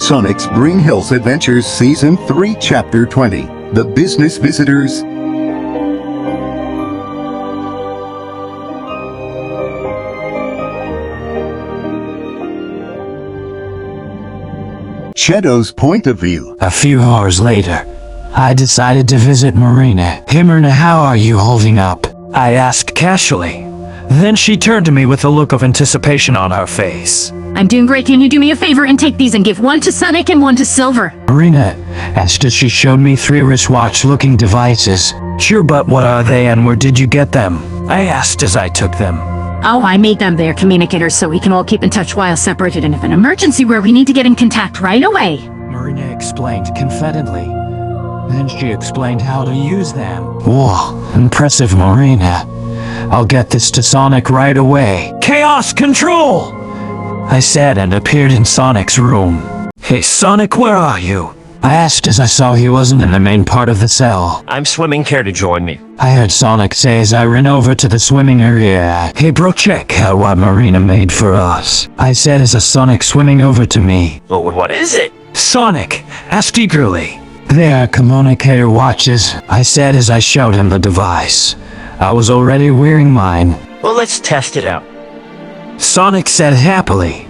Sonic's Green Hills Adventures Season 3 Chapter 20 The Business Visitors. Shadow's point of view. A few hours later, I decided to visit Marina. "Hey Marina, how are you holding up?" I asked casually. Then she turned to me with a look of anticipation on her face. "I'm doing great. Can you do me a favor and take these and give one to Sonic and one to Silver?" Marina asked as she showed me 3 wristwatch-looking devices. "Sure, but what are they and where did you get them?" I asked as I took them. "Oh, I made them. They're communicators so we can all keep in touch while separated, and if an emergency where we need to get in contact right away." Marina explained confidently. Then she explained how to use them. "Whoa, impressive, Marina. I'll get this to Sonic right away." "Chaos Control!" I said and appeared in Sonic's room. "Hey Sonic, where are you?" I asked as I saw he wasn't in the main part of the cell. "I'm swimming, care to join me?" I heard Sonic say as I ran over to the swimming area. "Hey bro, check out what Marina made for us," I said as a Sonic swimming over to me. "Oh, what is it?" Sonic asked eagerly. "They are communicator watches," I said as I showed him the device. I was already wearing mine. "Well, let's test it out." Sonic said happily.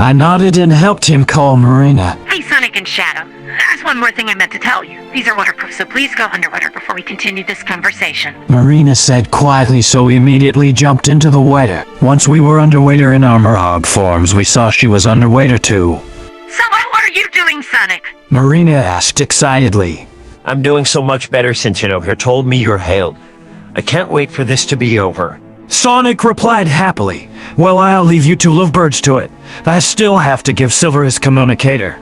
I nodded and helped him call Marina. "Hey, Sonic and Shadow. There's one more thing I meant to tell you. These are waterproof, so please go underwater before we continue this conversation." Marina said quietly, so we immediately jumped into the water. Once we were underwater in armor hog forms, we saw she was underwater too. "So how are you doing, Sonic?" Marina asked excitedly. "I'm doing so much better since here told me you're hailed. I can't wait for this to be over." Sonic replied happily. "Well, I'll leave you two lovebirds to it. I still have to give Silver his communicator,"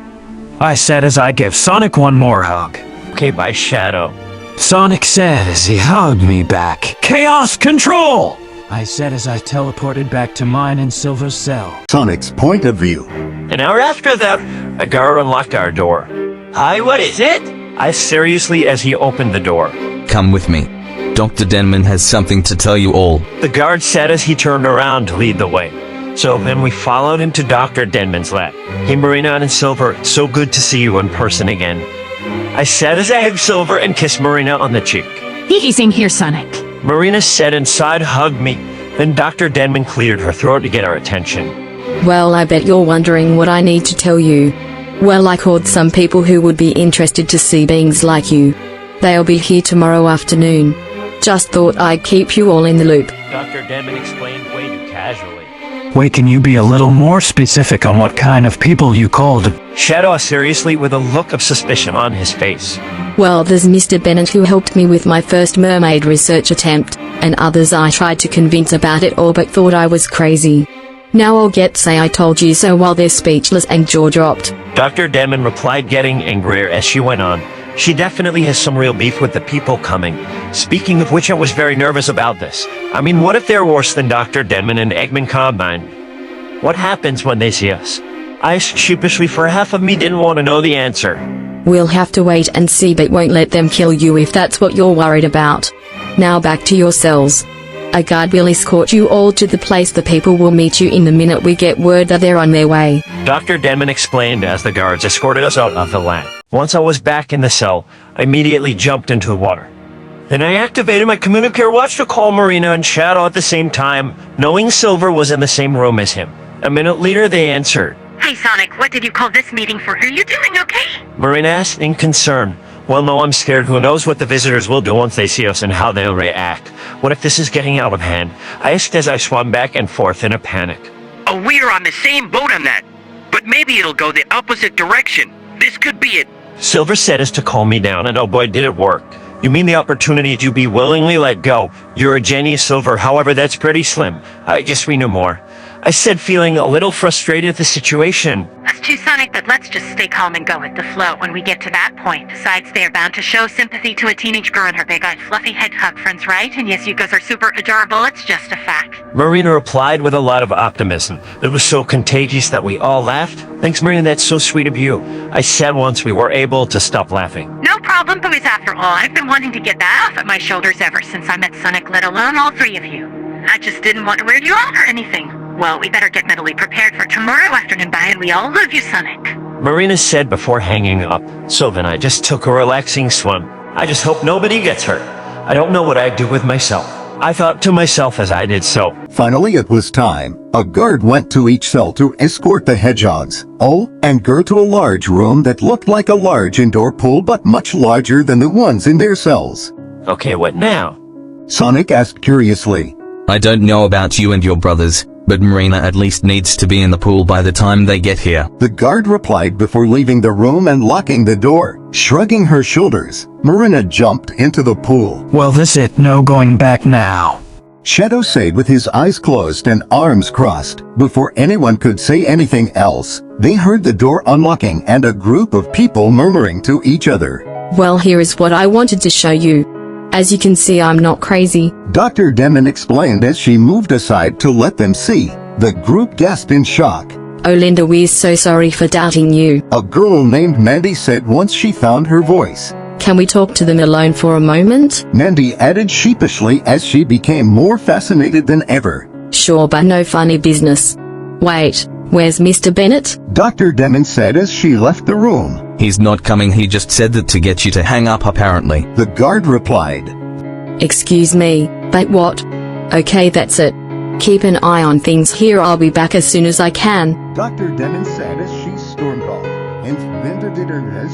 I said as I gave Sonic one more hug. "Okay, bye, Shadow." Sonic said as he hugged me back. "Chaos Control!" I said as I teleported back to mine and Silver's cell. Sonic's point of view. An hour after that, a guard unlocked our door. "Hi, what is it?" I seriously as he opened the door. "Come with me. Dr. Denman has something to tell you all." The guard said as he turned around to lead the way. So then we followed him to Dr. Denman's lab. "Hey Marina and Silver, so good to see you in person again," I said as I hugged Silver and kissed Marina on the cheek. "Same here, Sonic." Marina said inside, hugged me. Then Dr. Denman cleared her throat to get our attention. "Well, I bet you're wondering what I need to tell you. Well, I called some people who would be interested to see beings like you. They'll be here tomorrow afternoon. Just thought I'd keep you all in the loop." Dr. Denman explained way too casually. Wait, can you be a little more specific on what kind of people you called? Shadow seriously with a look of suspicion on his face. "Well, there's Mr. Bennett who helped me with my first mermaid research attempt, and others I tried to convince about it all but thought I was crazy. Now I'll say I told you so while they're speechless and jaw-dropped." Dr. Denman replied, getting angrier as she went on. "She definitely has some real beef with the people coming. Speaking of which, I was very nervous about this. I mean, what if they're worse than Dr. Denman and Eggman combined? What happens when they see us?" I asked sheepishly, for half of me didn't want to know the answer. "We'll have to wait and see, but won't let them kill you if that's what you're worried about. Now back to your cells. A guard will escort you all to the place. The people will meet you in the minute we get word that they're on their way." Dr. Denman explained as the guards escorted us out of the lab. Once I was back in the cell, I immediately jumped into the water. Then I activated my communicator watch to call Marina and Shadow at the same time, knowing Silver was in the same room as him. A minute later, they answered. "Hey, Sonic, what did you call this meeting for? Are you doing okay?" Marina asked in concern. "Well, no, I'm scared. Who knows what the visitors will do once they see us and how they'll react. What if this is getting out of hand?" I asked as I swam back and forth in a panic. "Oh, we're on the same boat on that. But maybe it'll go the opposite direction. This could be it." Silver said as to calm me down, and oh boy, did it work. "You mean the opportunity to be willingly let go? You're a genius, Silver. However, that's pretty slim. I guess we knew more," I said, feeling a little frustrated at the situation. "Us too, Sonic, but let's just stay calm and go with the flow when we get to that point. Besides, they're bound to show sympathy to a teenage girl and her big-eyed fluffy hedgehog friends, right? And yes, you guys are super adorable. It's just a fact." Marina replied with a lot of optimism. It was so contagious that we all laughed. "Thanks, Marina, that's so sweet of you," I said once we were able to stop laughing. "No problem, boys, after all. I've been wanting to get that off at my shoulders ever since I met Sonic, let alone all 3 of you. I just didn't want to wear you out or anything. Well, we better get mentally prepared for tomorrow afternoon. Bye, and we all love you, Sonic." Marina said before hanging up. So then I just took a relaxing swim. I just hope nobody gets hurt. I don't know what I'd do with myself. I thought to myself as I did so. Finally it was time. A guard went to each cell to escort the hedgehogs, and go to a large room that looked like a large indoor pool but much larger than the ones in their cells. Okay, what now? Sonic asked curiously. I don't know about you and your brothers, but Marina at least needs to be in the pool by the time they get here. The guard replied before leaving the room and locking the door. Shrugging her shoulders, Marina jumped into the pool. Well, this it, no going back now. Shadow said with his eyes closed and arms crossed. Before anyone could say anything else, they heard the door unlocking and a group of people murmuring to each other. Well, here is what I wanted to show you. As you can see, I'm not crazy. Dr. Demon explained as she moved aside to let them see. The group gasped in shock. Oh, Linda, we're so sorry for doubting you. A girl named Mandy said once she found her voice. Can we talk to them alone for a moment? Mandy added sheepishly as she became more fascinated than ever. Sure, but no funny business. Wait, where's Mr. Bennett? Dr. Demon said as she left the room. He's not coming, he just said that to get you to hang up apparently. The guard replied. Excuse me, but what? Okay, that's it. Keep an eye on things here, I'll be back as soon as I can. Dr. Demon said as she stormed off. And Linda did her as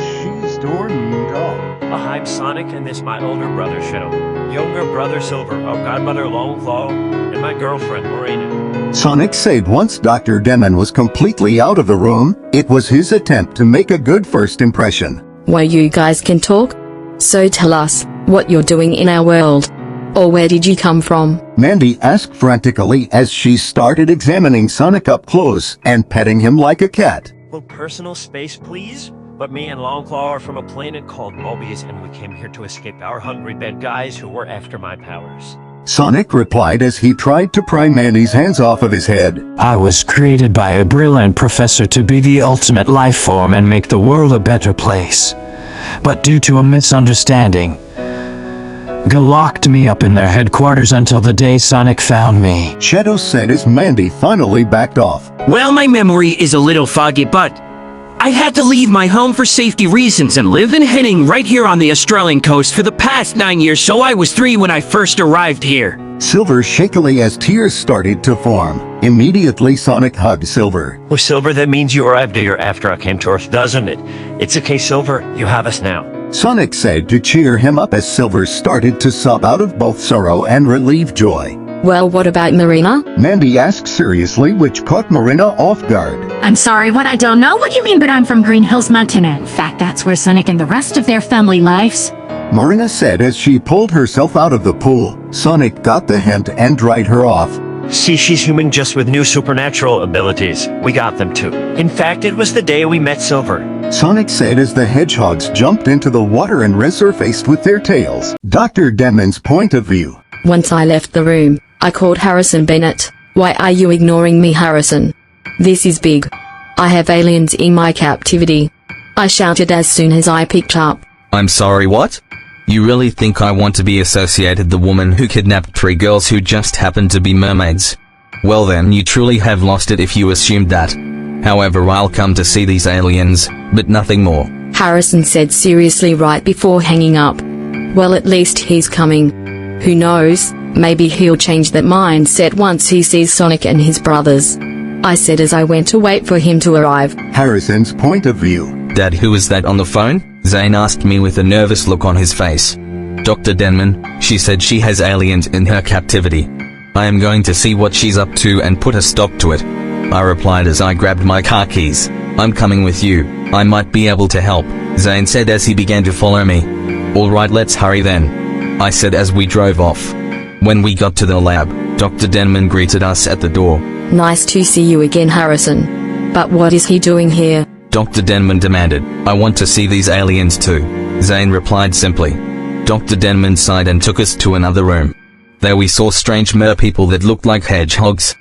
she stormed off. I'm Sonic and this my older brother Shadow, younger brother Silver, our godmother Longclaw, and my girlfriend Marina. Sonic said once Dr. Demon was completely out of the room, it was his attempt to make a good first impression. Well, you guys can talk? So tell us, what you're doing in our world. Or where did you come from? Mandy asked frantically as she started examining Sonic up close and petting him like a cat. Well, personal space, please? But me and Longclaw are from a planet called Mobius, and we came here to escape our hungry bad guys who were after my powers. Sonic replied as he tried to pry Mandy's hands off of his head. I was created by a brilliant professor to be the ultimate life form and make the world a better place. But due to a misunderstanding, they locked me up in their headquarters until the day Sonic found me. Shadow said as Mandy finally backed off. Well, my memory is a little foggy, but I had to leave my home for safety reasons and live in Henning right here on the Australian coast for the past 9 years, so I was 3 when I first arrived here. Silver shakily as tears started to form. Immediately Sonic hugged Silver. Well, Silver, that means you arrived a year after I came to Earth, doesn't it? It's okay, Silver, you have us now. Sonic said to cheer him up as Silver started to sob out of both sorrow and relieved joy. Well, what about Marina? Mandy asked seriously, which caught Marina off guard. I'm sorry, what? I don't know what you mean, but I'm from Green Hills, Montana. In fact, that's where Sonic and the rest of their family lives. Marina said as she pulled herself out of the pool. Sonic got the hint and dried her off. See, she's human just with new supernatural abilities. We got them too. In fact, it was the day we met Silver. Sonic said as the hedgehogs jumped into the water and resurfaced with their tails. Dr. Demon's point of view. Once I left the room, I called Harrison Bennett. Why are you ignoring me, Harrison? This is big. I have aliens in my captivity. I shouted as soon as I picked up. I'm sorry, what? You really think I want to be associated the woman who kidnapped 3 girls who just happened to be mermaids? Well then, you truly have lost it if you assumed that. However, I'll come to see these aliens, but nothing more. Harrison said seriously right before hanging up. Well, at least he's coming. Who knows, maybe he'll change that mindset once he sees Sonic and his brothers. I said as I went to wait for him to arrive. Harrison's point of view. Dad, who is that on the phone? Zane asked me with a nervous look on his face. Dr. Denman, she said she has aliens in her captivity. I am going to see what she's up to and put a stop to it. I replied as I grabbed my car keys. I'm coming with you. I might be able to help, Zane said as he began to follow me. Alright, let's hurry then, I said as we drove off. When we got to the lab, Dr. Denman greeted us at the door. Nice to see you again, Harrison. But what is he doing here? Dr. Denman demanded. I want to see these aliens too, Zane replied simply. Dr. Denman sighed and took us to another room. There we saw strange mer people that looked like hedgehogs.